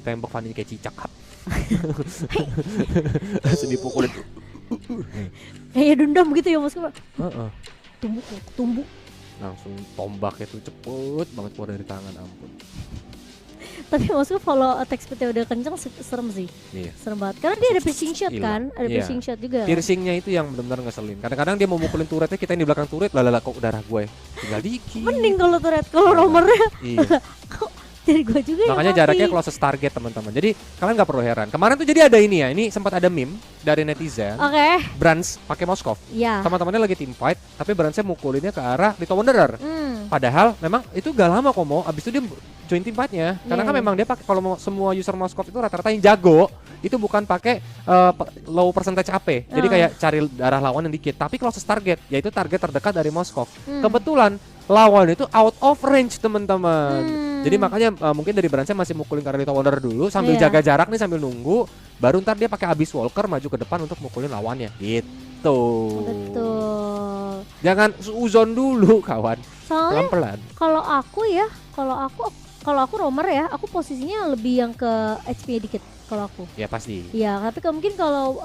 Tembak Fanny kayak cicak. Langsung dipukulin. Kayak dendam gitu ya Mas. Tumbuk. Langsung tombaknya tuh cepet banget keluar dari tangan, ampun. Tapi maksudnya kalau attack speednya udah kenceng serem sih. Iya. Serem banget. Karena dia ada piercing shot kan? Ada piercing shot juga. Piercingnya itu yang benar-benar ngeselin. Kadang-kadang dia mau mukulin turretnya, kita yang di belakang turret, lalala kok darah gue tinggal dikit. Mending kalau turret, kalau romernya Iya. kok dari gue juga Makanya yang jaraknya mati. closest target teman-teman. Jadi kalian nggak perlu heran. Kemarin tuh jadi ada ini ya. Ini sempat ada meme dari netizen. Oke. Brands pakai Moskov. Iya. Teman-temannya lagi team fight, tapi Brandsnya mukulinnya ke arah Little Wanderer. Hmm. Padahal memang itu gak lama kok mau. Abis itu dia join team fightnya. Karena Iya, kan iya. memang dia pakai kalau mau semua user Moskov itu rata-rata yang jago itu bukan pakai low percentage AP. Jadi kayak cari darah lawan yang dikit. Tapi closest target, yaitu target terdekat dari Moskov. Kebetulan lawan itu out of range teman-teman. Jadi makanya mungkin dari Brandsnya masih mukulin ke arah Little Wanderer dulu sambil Iya. jaga jarak nih sambil nunggu. Baru ntar dia pakai Abyss Walker maju ke depan untuk mukulin lawannya. Gitu. Betul. Jangan uzon dulu kawan. Soalnya Pelan-pelan. kalau aku romer ya, aku posisinya lebih yang ke HP-nya dikit kalau aku. Ya pasti. Iya, tapi mungkin kalau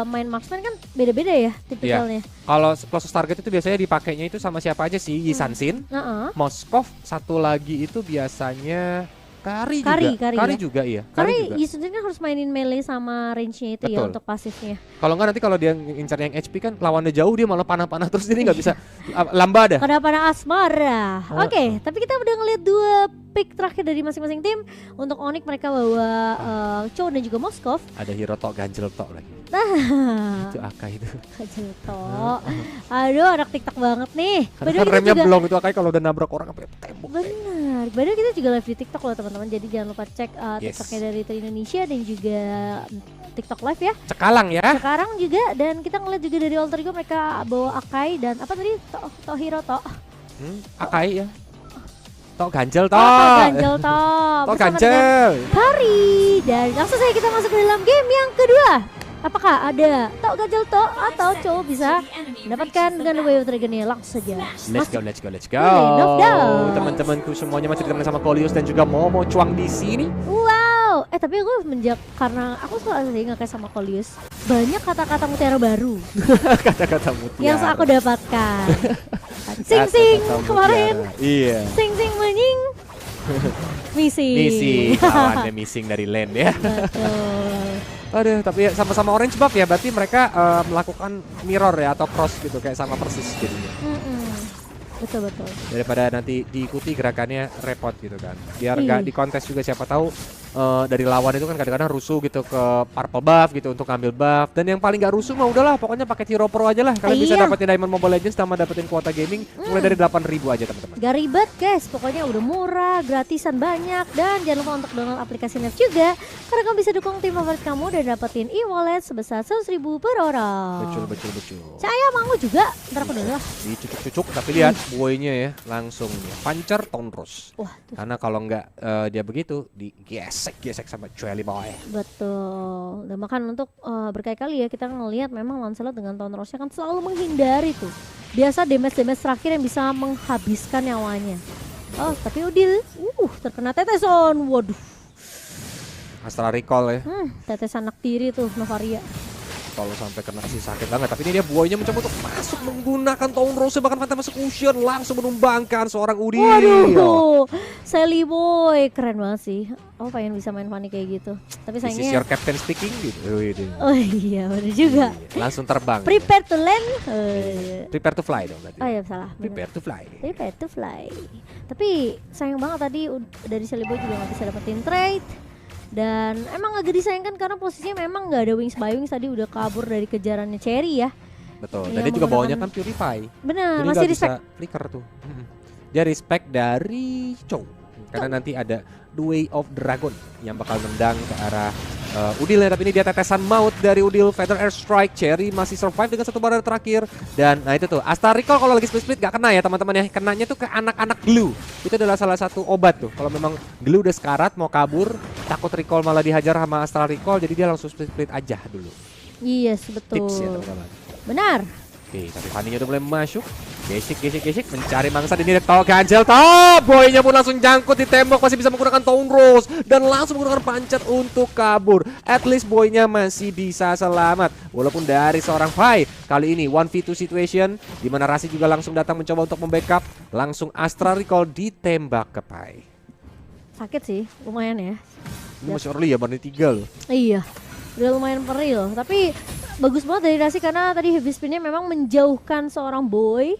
main marksman kan beda-beda ya tipikalnya. Kalau closest target itu biasanya dipakainya itu sama siapa aja sih? Yi Sansin, Heeh. Moskov, satu lagi itu biasanya Kari juga iya. Karena Kari juga. Yisun kan harus mainin melee sama range-nya itu ya Betul. untuk pasifnya. Kalau enggak nanti kalau dia ngincar yang HP kan lawannya jauh dia malah panah-panah terus jadi nggak bisa lamba dah. Kenapa asmara? Oke, tapi kita udah ngeliat dua pick terakhir dari masing-masing tim. Untuk Onyx mereka bawa Cho dan juga Moskov. Ada hero tok ganjel tok lagi. Nah, Itu Akai itu. kecil toh. Aduh, anak TikTok banget nih. Karena Padahal kan kita remnya juga belum itu Akai kalau udah nabrak orang sampai tembok. benar. Padahal kita juga live di TikTok loh teman-teman. Jadi jangan lupa cek Yes. TikToknya dari Tri Indonesia dan juga TikTok live ya. Cekalang ya. Sekarang juga dan kita ngeliat juga dari Alter Ego mereka bawa Akai dan apa tadi Tohiro Toh. Akai ya. Tok ganjel tok. Toh ganjel Toh. Tok Bersama dengan ganjel. Kari dan langsung saja kita masuk ke dalam game yang kedua. Apakah ada Tok ganjel Toh atau Cho bisa mendapatkan dengan Wave Dragon ini? Langsung saja. Let's go. Lane of Doubt. Teman-temanku semuanya masih ditemani sama Kolius dan juga Momo Chuang di sini. Wow, tapi aku karena aku suka sih nggak kayak sama Kolius. Banyak kata-kata mutiara baru Kata-kata mutiara. yang aku dapatkan. Sing Kata-kata kemarin. mutiara. Iya. Sing menying. Misi. Lawannya missing dari land ya. Betul. Aduh, tapi ya sama-sama orange buff ya. Berarti mereka melakukan mirror ya atau cross gitu kayak sama persis jadinya. Betul. Daripada nanti diikuti gerakannya repot gitu kan. Biar nggak di kontes juga siapa tahu dari lawan itu kan kadang-kadang rusuh gitu ke purple buff gitu untuk ngambil buff. Dan yang paling nggak rusuh mah udahlah pokoknya pakai hero pro aja lah. Kalian bisa Iya. dapetin Diamond Mobile Legends sama dapetin kuota gaming mulai dari 8.000 aja teman-teman. Gak ribet guys, pokoknya udah murah, gratisan banyak. Dan jangan lupa untuk download aplikasi Nerf juga, karena kamu bisa dukung tim favorit kamu dan dapetin e-wallet sebesar 100.000 per orang. Betul. Saya mau juga, ntar aku download lah. Dicucuk-cucuk tapi lihat buoynya ya langsung ya. Pancer Tonros. Wah, tuh. Karena kalau nggak dia begitu digesek sama Jelly Boy. Betul. Dan makan untuk berkali-kali ya kita ngelihat memang Lancelot dengan Tonrosnya kan selalu menghindari tuh. Biasa damage terakhir yang bisa menghabiskan nyawanya. Oh, tapi Udil, terkena teteson. Waduh. Astral Recall ya. Tetes anak tiri tuh Novaria. Kalau sampai kena sih sakit banget. Tapi ini dia buoynya mencoba untuk masuk menggunakan Tonros bahkan Phantom Execution langsung menumbangkan seorang Udil. Waduh, Sally Boy keren banget sih. Aku pengen bisa main Fanny kayak gitu. Tapi This is sayangnya. your captain speaking gitu. Oh iya, benar juga. Langsung terbang. Prepare to land. Prepare to fly dong tadi. Oh iya salah. benar. Prepare to fly. Prepare to fly. Tapi sayang banget tadi dari Sally Boy juga nggak bisa dapetin trade. Dan emang agak disayangkan karena posisinya memang nggak ada wings by wings tadi udah kabur dari kejarannya Cherry ya. Betul. Iya, Dan dia juga bawanya menggunakan- kan Purify. Benar, Jadi masih nggak respect. bisa flicker tuh. Dia respect dari Chow. Karena nanti ada The Way of Dragon yang bakal nendang ke arah Udil ya. Tapi ini dia tetesan maut dari Udil. Feather Air Strike. Cherry masih survive dengan satu barrier terakhir. Dan nah itu tuh Astral Recall kalau lagi split-split gak kena ya teman-teman ya. Kenanya tuh ke anak-anak glue. Itu adalah salah satu obat tuh. Kalau memang glue udah sekarat mau kabur, takut recall malah dihajar sama Astral Recall, jadi dia langsung split-split aja dulu. Yes, betul. Tips ya teman-teman. Benar. Oke, tapi Fanny-nya udah mulai masuk. Gesik mencari mangsa ini tahu ganjel top. Boynya pun langsung jangkut di tembok, masih bisa menggunakan Tone Rose dan langsung menggunakan pancet untuk kabur. At least boynya masih bisa selamat walaupun dari seorang Fai. Kali ini 1v2 situation di mana Rasi juga langsung datang mencoba untuk membackup. Langsung Astral Recall ditembak ke Pai. Sakit sih, lumayan ya. Ini masih early ya, baru 3 loh. Iya, udah lumayan peril. Tapi bagus banget dari Rasi karena tadi heavy spinnya memang menjauhkan seorang boy,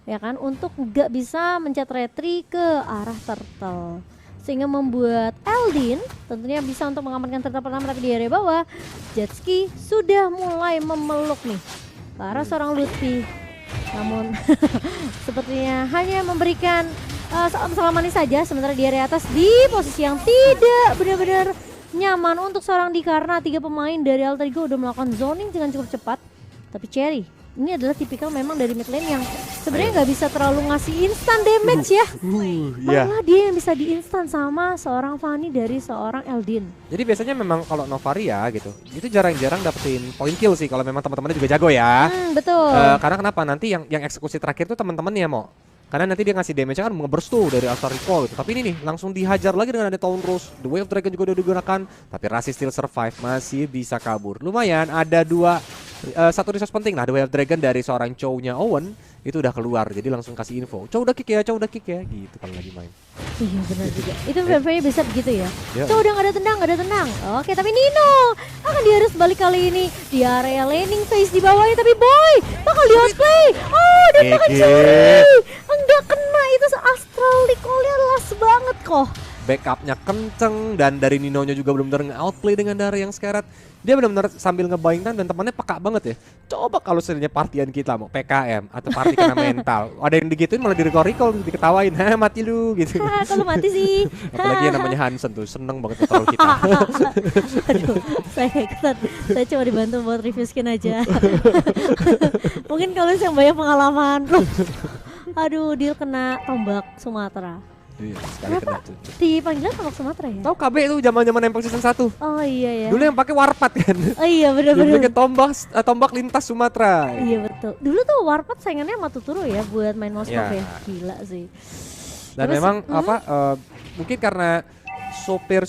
ya kan, untuk nggak bisa mencet retri ke arah turtle. Sehingga membuat Eldin tentunya bisa untuk mengamankan turtle pertama, tapi di area bawah Jetski sudah mulai memeluk nih ke arah seorang Lutfi. Namun sepertinya hanya memberikan salam manis saja, sementara di area atas di posisi yang tidak benar-benar nyaman untuk seorang Di karena 3 pemain dari Alter Ego udah melakukan zoning dengan cukup cepat. Tapi Cherry ini adalah tipikal memang dari mid lane yang sebenarnya nggak bisa terlalu ngasih instant damage ya. Malah dia yang bisa di-instant sama seorang Fanny dari seorang Eldin. Jadi biasanya memang kalau Novaria gitu, itu jarang-jarang dapetin point kill sih kalau memang teman-temannya juga jago ya. Betul. Karena kenapa? Nanti yang eksekusi terakhir tuh teman-temannya mau. Karena nanti dia ngasih damage kan nge-burst tuh dari Astral Recall gitu. Tapi ini nih langsung dihajar lagi dengan ada Tone Rose. The Way of Dragon juga udah digunakan, tapi Rasi still survive, masih bisa kabur. Lumayan ada satu resource penting lah, The Way of Dragon dari seorang Chow-nya Owen itu udah keluar, jadi langsung kasih info. Chow udah kick ya gitu kalau lagi main. Iya benar juga. Itu fair-fairnya bisa begitu ya. Ya. Chow udah gak ada tendang. Oke, tapi Nino akan diharus balik kali ini di area laning phase di bawahnya, tapi boy bakal di outplay. Oh, dan bakal curi. Enggak kena, itu Astral Recall-nya las banget kok. Backupnya kenceng dan dari Nino-nya juga benar-benar nge-outplay dengan darah yang sekarat. Dia benar-benar sambil ngebayang dan temannya peka banget ya. Coba kalau sebenarnya partian kita mau PKM atau party kena mental, ada yang digituin malah di-recall diketawain, "Hah, mati lu" gitu. Kalau mati sih. Apalagi yang namanya Hansen tuh seneng banget troll kita. Aduh, saya ikutan. Saya cuma dibantu buat review skin aja. Mungkin kalau yang banyak pengalaman. Aduh, dia kena tombak Sumatera. Iya, sekali kena tuh. Dipanggilnya tombak Sumatera ya? Tahu KB tuh zaman-zaman Empel season 1. Oh iya ya. Dulu yang pakai warpat kan. Oh iya benar-benar. Dia pakai tombak lintas Sumatera. Iya betul. Dulu tuh warpat saingannya sama Tuturu ya buat main mouse ya. Gila sih. Dan Terus, memang mungkin karena supir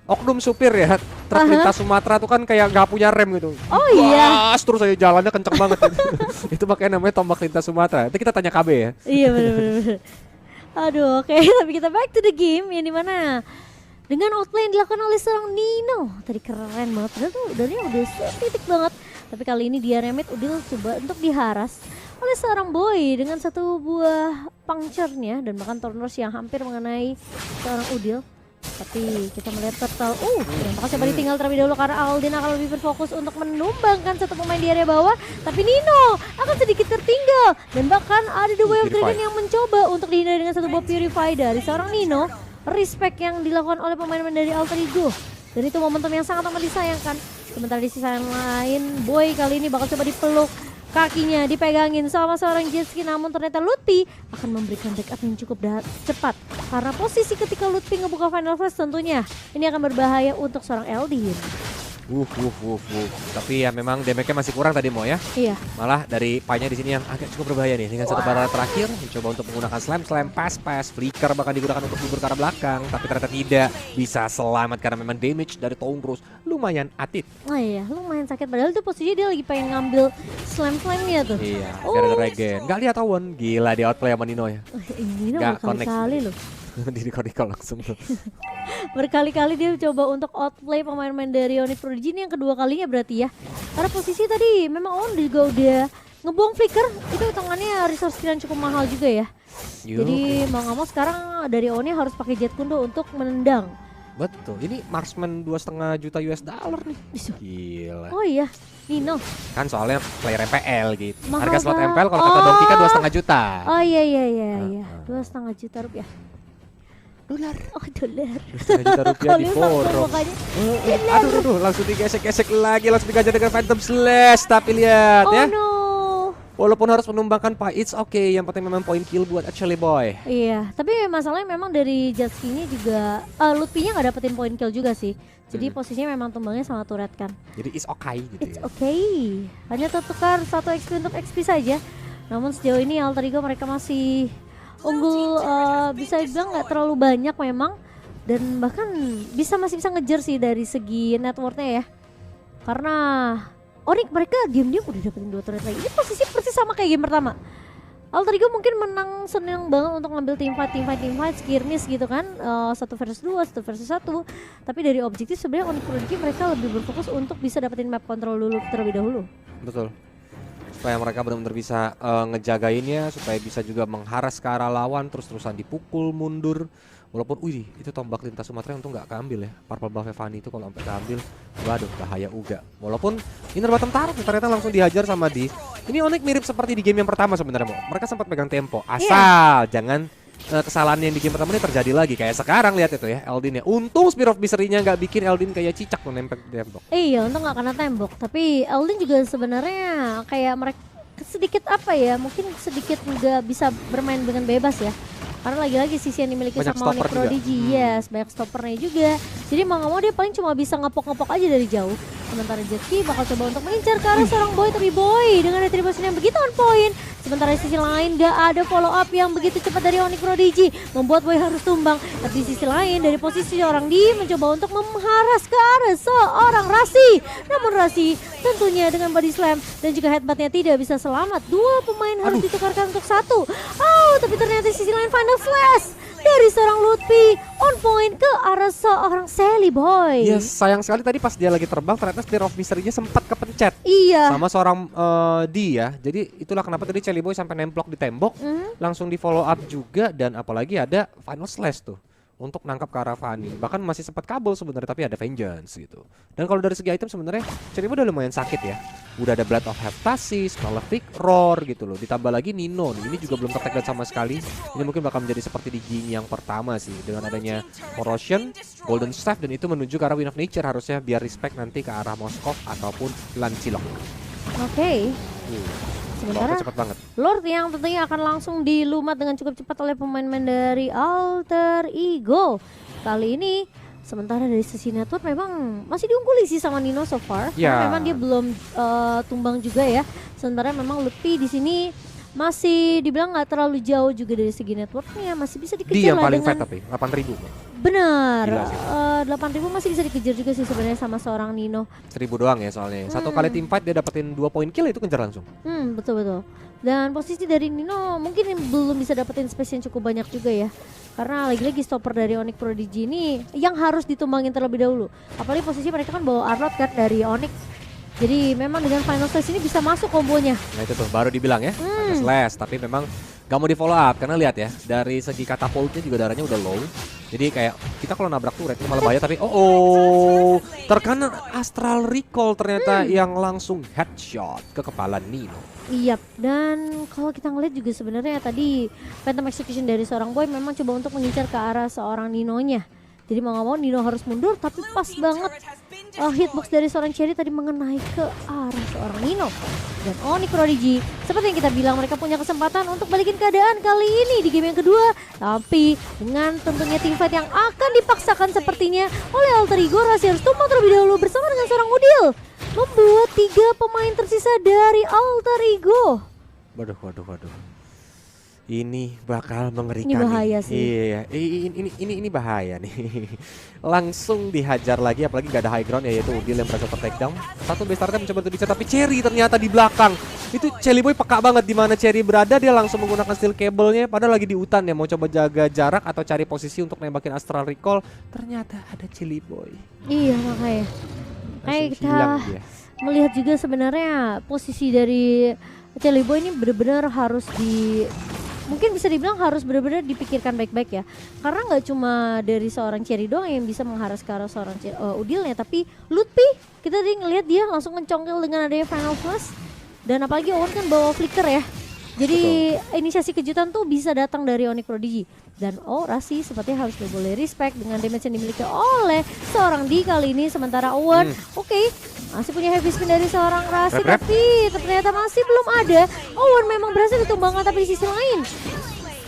oknum supir ya truk lintas Sumatera tuh kan kayak nggak punya rem gitu. Oh iya. Gas terus aja jalannya kenceng banget. Itu makanya namanya tombak lintas Sumatera. Itu kita tanya KB ya. Iya benar-benar. Aduh, oke. Tapi kita back to the game yang dimana dengan outplay yang dilakukan oleh seorang Nino. Tadi keren banget, padahal tuh udah titik banget. Tapi kali ini di area mid Udil coba untuk diharas oleh seorang boy dengan satu buah puncture-nya dan bahkan Tone Rose yang hampir mengenai seorang Udil. Tapi kita melihat turtle, yang bakal coba ditinggal terlebih dahulu karena Aldin akan lebih berfokus untuk menumbangkan satu pemain di area bawah. Tapi Nino akan sedikit tertinggal dan bahkan ada The Way of Dragon yang mencoba untuk dihindari dengan satu buah Purify dari seorang Nino. Respect yang dilakukan oleh pemain-pemain dari Alter Ego. Dan itu momentum yang sangat amat disayangkan. Sementara di sisa yang lain, boy kali ini bakal coba dipeluk. Kakinya dipegangin sama seorang Jetski, namun ternyata Lutfi akan memberikan backup yang cukup cepat. Karena posisi ketika Lutfi ngebuka Final Flash tentunya ini akan berbahaya untuk seorang Eldin. Tapi ya memang damage-nya masih kurang tadi Mo ya. Iya. Malah dari Pai-nya di sini yang agak cukup berbahaya nih dengan satu bara terakhir mencoba untuk menggunakan slam, pass, flicker bahkan digunakan untuk hibur ke arah belakang, tapi ternyata tidak bisa selamat karena memang damage dari Tone Rose lumayan atit. Oh iya, lumayan sakit padahal itu posisinya dia lagi pengen ngambil slam-slamnya tuh. Iya, gara-gara regen. Nggak lihat Owen, gila di outplay sama Nino ya. Nino berkali-kali loh. Di recall langsung tuh. Berkali-kali dia coba untuk outplay pemain-pemain dari Onyx Prodigy ini yang kedua kalinya berarti ya. Karena posisi tadi memang On juga udah ngebuang flicker, itu hitungannya resource skill yang cukup mahal juga ya. Jadi mau nggak mau sekarang dari Oni harus pakai Jet Kundo untuk menendang. Betul, ini marksman 2,5 juta US dollar nih. Gila. Oh iya, Nino. Kan soalnya player MPL gitu. Mahal Harga slot banget. MPL kalau kata Donkey kan 2,5 juta. Oh iya. 2,5 juta rupiah. Dolar. Oh dolar. 2,5 juta rupiah di forum. Aduh, langsung digesek-gesek lagi, langsung digajar dengan Phantom Slash. Tapi lihat ya. No. Walaupun harus menumbangkan Pai, it's okay. Yang penting memang point kill buat actually boy. Iya, tapi masalahnya memang dari Jetski-nya juga Lutfi-nya nggak dapetin point kill juga sih. Jadi posisinya memang tumbangnya sama turret kan. Jadi it's okay gitu It's ya. okay. Hanya tertukar 1 XP untuk XP saja. Namun sejauh ini Alter Ego mereka masih unggul, bisa dibilang nggak terlalu banyak memang. Dan bahkan masih bisa ngejar sih dari segi networknya ya. Karena Onyx mereka diam-diam udah dapetin 2 turret lagi. Ini posisi persis sama kayak game pertama. Alter Ego mungkin senang banget untuk ngambil team fight, skirmish gitu kan, 1 versus 2, 1 versus 1. Tapi dari objektif sebenarnya Onyx Prodigy mereka lebih berfokus untuk bisa dapetin map control dulu terlebih dahulu. Betul. Supaya mereka benar-benar bisa ngejagainnya, supaya bisa juga mengharas ke arah lawan, terus-terusan dipukul mundur. Walaupun, wih, itu tombak lintas Sumatera untuk nggak keambil ya. Purple buff Fanny itu kalau sampai keambil, waduh, bahaya uga. Walaupun inner bottom turret ternyata langsung dihajar sama Div. Ini Onyx mirip seperti di game yang pertama sebenarnya, Mo. Mereka sempat pegang tempo, asal jangan kesalahan yang di game pertama ini terjadi lagi. Kayak sekarang lihat itu ya, Eldin ya. Untung Spear of Misery-nya nggak bikin Eldin kayak cicak tuh nempel di tembok. Iya, untung nggak kena tembok. Tapi Eldin juga sebenarnya kayak mereka sedikit apa ya, mungkin sedikit nggak bisa bermain dengan bebas ya. Karena lagi-lagi sisi yang dimiliki Banyak sama Onyx Prodigy, yes, banyak stoppernya juga. Jadi mau nggak mau dia paling cuma bisa ngepok-ngepok aja dari jauh. Sementara Jetki bakal coba untuk mengincar ke arah seorang Boy, tapi Boy dengan retribution yang begitu on point. Sementara di sisi lain gak ada follow up yang begitu cepat dari Onyx Prodigy, membuat Boy harus tumbang. Tapi di sisi lain dari posisi seorang Di mencoba untuk memharas ke arah seorang Rasi. Namun Rasi tentunya dengan body slam dan juga headbuttnya tidak bisa selamat. 2 pemain harus ditukarkan untuk 1. Oh, tapi ternyata di sisi lain final flash dari seorang Lutfi on point ke arah seorang Sally Boy. Yes, sayang sekali tadi pas dia lagi terbang ternyata Spear of Misery-nya sempat kepencet. Iya. Sama seorang Di ya. Jadi itulah kenapa tadi Sally Boy sampai nemplok di tembok, langsung di follow up juga, dan apalagi ada final slash tuh untuk nangkap ke arah Fanny. Bahkan masih sempat kabel sebenarnya, tapi ada vengeance gitu. Dan kalau dari segi item sebenarnya Sally Boy udah lumayan sakit ya. Udah ada Blood of Hephaestus, Malefic Roar gitu loh. Ditambah lagi Nino nih, ini juga belum tertekan sama sekali. Ini mungkin bakal menjadi seperti di game yang pertama sih, dengan adanya Corrosion, Golden Staff, dan itu menuju ke arah Wind of Nature harusnya, biar respect nanti ke arah Moskov ataupun Lancilok. Oke. Sementara cepat banget. Lord yang tentunya akan langsung dilumat dengan cukup cepat oleh pemain-pemain dari Alter Ego. Kali ini sementara dari sisi network memang masih diungguli sih sama Nino so far. Karena memang dia belum tumbang juga ya. Sementara memang Lutfi di sini masih dibilang nggak terlalu jauh juga dari segi networknya, masih bisa dikejar Dia yang lah paling dengan fat tapi 8.000. benar. Gila sih. 8.000 masih bisa dikejar juga sih sebenarnya sama seorang Nino. 1000 doang ya soalnya. Satu kali team fight dia dapetin 2 poin kill, itu kejar langsung. Betul. Dan posisi dari Nino mungkin belum bisa dapetin space yang cukup banyak juga ya. Karena lagi-lagi stopper dari Onyx Prodigy ini yang harus ditumbangin terlebih dahulu. Apalagi posisi mereka kan bawa Arlot kan dari Onyx. Jadi memang dengan final slash ini bisa masuk kombonya. Nah itu tuh baru dibilang ya, final slash. Tapi memang gak mau di follow up karena lihat ya, dari segi katapultnya juga darahnya udah low. Jadi kayak kita kalau nabrak turret itu malah bahaya, tapi terkena astral recall ternyata yang langsung headshot ke kepala Nino. Iya, dan kalau kita ngeliat juga sebenarnya tadi Phantom Execution dari seorang Boy memang coba untuk mengincar ke arah seorang Ninonya. Jadi mau gak mau Nino harus mundur, tapi pas banget hitbox dari seorang Cherry tadi mengenai ke arah seorang Nino. Dan Onyx Prodigy, seperti yang kita bilang, mereka punya kesempatan untuk balikin keadaan kali ini di game yang kedua. Tapi dengan tentunya teamfight yang akan dipaksakan sepertinya oleh Alter Ego, Rasi harus tumbang terlebih dahulu bersama dengan seorang Udil, membuat 3 pemain tersisa dari Alter Ego. Waduh. Ini bakal mengerikan. Ini bahaya nih. sih. Iya, ini bahaya nih. Langsung dihajar lagi, apalagi gak ada high ground ya, yaitu Udil yang berhasil take down. Satu base target mencoba untuk dicer, tapi Cherry ternyata di belakang. Itu Sally Boy peka banget di mana Cherry berada, dia langsung menggunakan steel cable-nya padahal lagi di hutan ya, mau coba jaga jarak atau cari posisi untuk nembakin astral recall. Ternyata ada Sally Boy. Iya, makanya. Kayak kita Hilang dia. melihat juga sebenarnya posisi dari Sally Boy ini benar-benar harus mungkin bisa dibilang harus benar-benar dipikirkan baik-baik ya. Karena nggak cuma dari seorang Cherry doang yang bisa mengharas ke arah seorang Udilnya, tapi Lutfi kita tadi ngelihat dia langsung mencongkel dengan adanya final flash. Dan apalagi Owen kan bawa flicker ya. Jadi inisiasi kejutan tuh bisa datang dari Onyx Prodigy. Dan Rasi sepertinya harus boleh respect dengan damage yang dimiliki oleh seorang Di kali ini. Sementara Owen masih punya heavy spin dari seorang Rasi, tapi ternyata masih belum ada. Owen memang berhasil ditumbangkan, tapi di sisi lain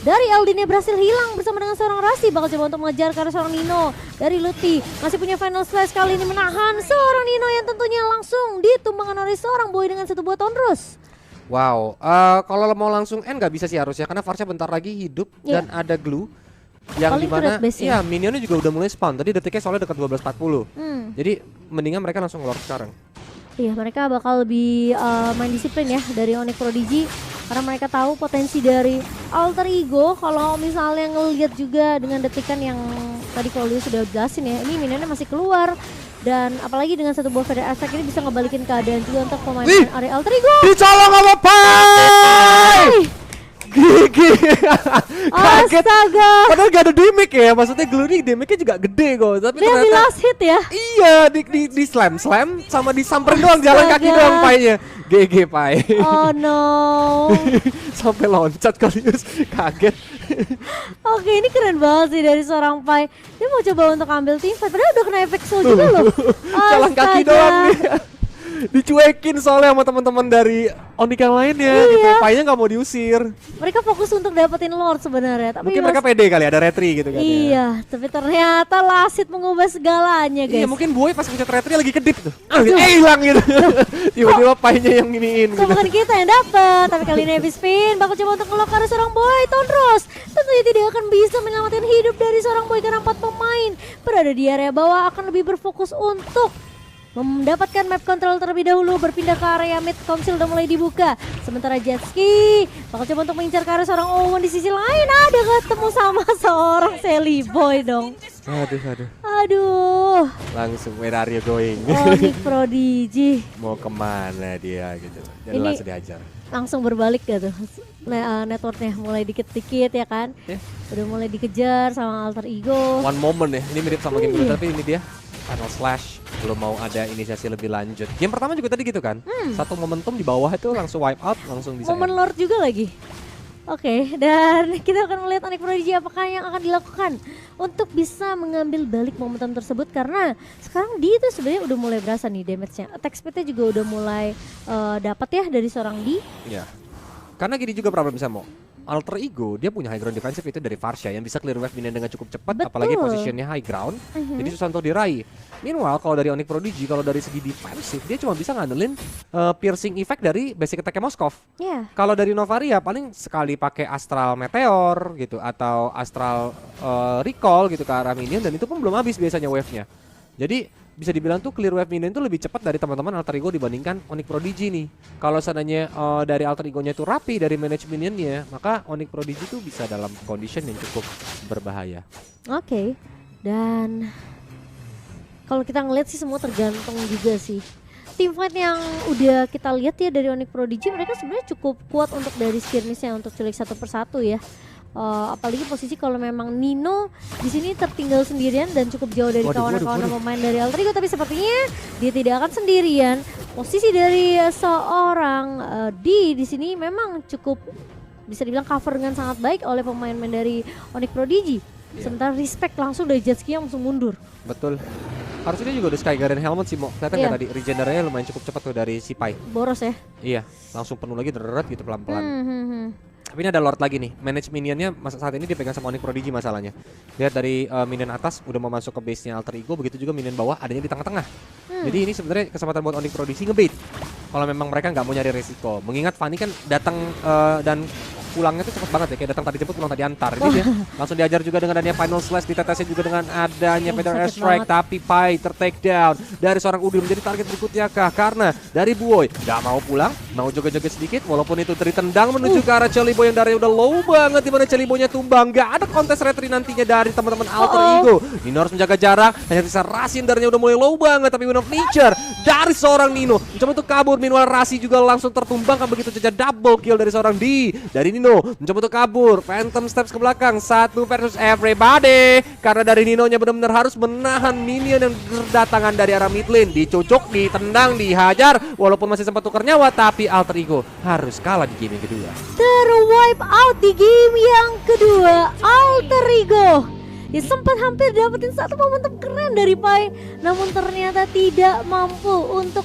dari Eldinnya berhasil hilang bersama dengan seorang Rasi, bakal coba untuk mengejar karena seorang Nino dari Lutfi masih punya final slash, kali ini menahan seorang Nino yang tentunya langsung ditumbangkan oleh seorang Boy dengan 1 buah Tonrus. Wow, kalau mau langsung end nggak bisa sih harusnya karena Varsha bentar lagi hidup dan ada glue yang Paling dimana turret base ya? iya minionnya juga udah mulai spawn. Tadi detiknya soalnya dekat 12.40. Jadi mendingan mereka langsung lord sekarang. Iya, mereka bakal lebih main disiplin ya dari Onyx Prodigy karena mereka tahu potensi dari Alter Ego. Kalau misalnya ngelihat juga dengan detikan yang tadi kalau dia sudah jelasin ya, ini minionnya masih keluar dan apalagi dengan satu buah Feather Aspect ini bisa ngebalikin keadaan juga untuk pemain area Alter Ego. Dicolong sama Pai! Gigi. Kaget. Astaga. Padahal gak ada damage ya. Maksudnya glue ini damage-nya juga gede kok. Tapi Dia di ternyata last hit ya. iya di slam sama disamperin doang jalan kaki Astaga. doang Painya. GG Pai. Oh no. Sampai loncat Kalius. Kaget. Oke, ini keren banget sih dari seorang Pai. Dia mau coba untuk ambil team fight padahal udah kena efek soul juga loh. Jalan kaki Astaga. doang dia. Dicuekin soalnya sama teman-teman dari Onyx yang lainnya Iya. gitu. Painya nggak mau diusir. Mereka fokus untuk dapetin Lord sebenarnya, tapi Mungkin mereka pede kali ada retri gitu kan. Ya. iya, tapi ternyata Lasit mengubah segalanya, guys. Iya mungkin Buoy pas pencet retri lagi kedip tuh. Hilang gitu. Tiba-tiba Painya yang nginiin Kok gitu. bukan kita yang dapet, tapi kali ini Heavy Spin bakal coba untuk ngelok karena seorang Boy Tonros. Tentunya tidak akan bisa menyelamatkan hidup dari seorang Boy karena 4 pemain berada di area bawah akan lebih berfokus untuk mendapatkan map control terlebih dahulu, berpindah ke area mid. Council udah mulai dibuka. Sementara Jetski bakal coba untuk mengincar ke arah seorang Owen. Di sisi lain ada ketemu sama seorang Sally Boy dong. Aduh. Aduh, Langsung where are you going? Onyx Prodigy Mau kemana dia gitu. Jadi Ini- langsung dihajar. langsung berbalik gitu. Networknya mulai dikit-dikit ya kan. Ya. Udah mulai dikejar sama Alter Ego. One moment ya. Ini mirip sama game dulu Iya. tapi ini dia Final Slash belum mau ada inisiasi lebih lanjut. Game pertama juga tadi gitu kan. Satu momentum di bawah itu langsung wipe out, langsung bisa. Momen Lord juga lagi. Oke, dan kita akan melihat Onyx Prodigy apakah yang akan dilakukan untuk bisa mengambil balik momentum tersebut karena sekarang dia itu sebenarnya udah mulai berasa nih damage-nya. Attack speed-nya juga udah mulai dapat ya dari seorang Di. Iya. Karena gini juga problem bisa mau. Alter Ego dia punya high ground defensive itu dari Varsha yang bisa clear wave minion dengan cukup cepat, Betul. apalagi posisinya high ground. Jadi susah untuk diraih. Meanwhile kalau dari Onyx Prodigy kalau dari segi defensive dia cuma bisa ngandelin piercing effect dari basic attack Moskov. Ya, Kalau dari Novaria paling sekali pakai Astral Meteor gitu atau Astral Recall gitu ke arah minion dan itu pun belum habis biasanya wave-nya. Jadi bisa dibilang tuh clear wave minion itu lebih cepat dari teman-teman Alter Ego dibandingkan Onyx Prodigy nih. Kalau seandainya dari Alter Ego-nya itu rapi dari manage minionnya, maka Onyx Prodigy itu bisa dalam condition yang cukup berbahaya. oke. Dan kalau kita ngeliat sih semua tergantung juga sih. Team fight yang udah kita lihat ya dari Onyx Prodigy mereka sebenarnya cukup kuat untuk dari skirmishnya untuk culik satu persatu ya. Apalagi posisi kalau memang Nino di sini tertinggal sendirian dan cukup jauh dari kawan-kawan pemain dari Alter Ego, tapi sepertinya dia tidak akan sendirian. Posisi dari seorang di sini memang cukup bisa dibilang cover dengan sangat baik oleh pemain-pemain dari Onyx Prodigy. Sementara Respect langsung dari Jetski yang langsung mundur. Betul. Harusnya juga udah Sky Guardian Helmet sih Mo. Kelihatan nggak tadi regenernya lumayan cukup cepat tuh dari si Pai. Boros ya. Iya, langsung penuh lagi deret gitu pelan-pelan. Hmm. Tapi ini ada Lord lagi nih. Manage minionnya saat ini dipegang sama Onyx Prodigy masalahnya. Lihat dari minion atas udah mau masuk ke base-nya Alter Ego, begitu juga minion bawah adanya di tengah-tengah. Jadi ini sebenarnya kesempatan buat Onyx Prodigy ngebait. Kalau memang mereka nggak mau nyari resiko. Mengingat Fanny kan datang dan pulangnya tuh cepet banget ya, kayak datang tadi jemput pulang tadi antar. Ini dia langsung diajar juga dengan adanya Final Slash, ditetesin juga dengan adanya Feather sakit Airstrike, banget. tapi Pai ter-take down dari seorang Udil menjadi target berikutnya kah? Karena dari Buoy nggak mau pulang, mau joget-joget sedikit, walaupun itu ditendang menuju ke arah Celi Boy yang darahnya udah low banget, dimana Celi Boy-nya tumbang. Nggak ada kontes retri nantinya dari teman-teman Alter Ego. Nino harus menjaga jarak, hanya bisa Rasin darahnya udah mulai low banget, tapi Wind of Nature dari seorang Nino mencoba untuk kabur. Meanwhile Rasi juga langsung tertumbangkan begitu saja, double kill dari seorang dari Nino mencoba untuk kabur. Phantom steps ke belakang, 1 versus everybody, karena dari Nino-nya benar-benar harus menahan minion yang berdatangan dari arah mid lane. Dicucuk, ditendang, dihajar, walaupun masih sempat tukar nyawa, tapi Alter Ego harus kalah di game yang kedua. Ter-wipe out di game yang kedua. Alter Ego ya sempat hampir dapetin satu momentum keren dari Pai, namun ternyata tidak mampu untuk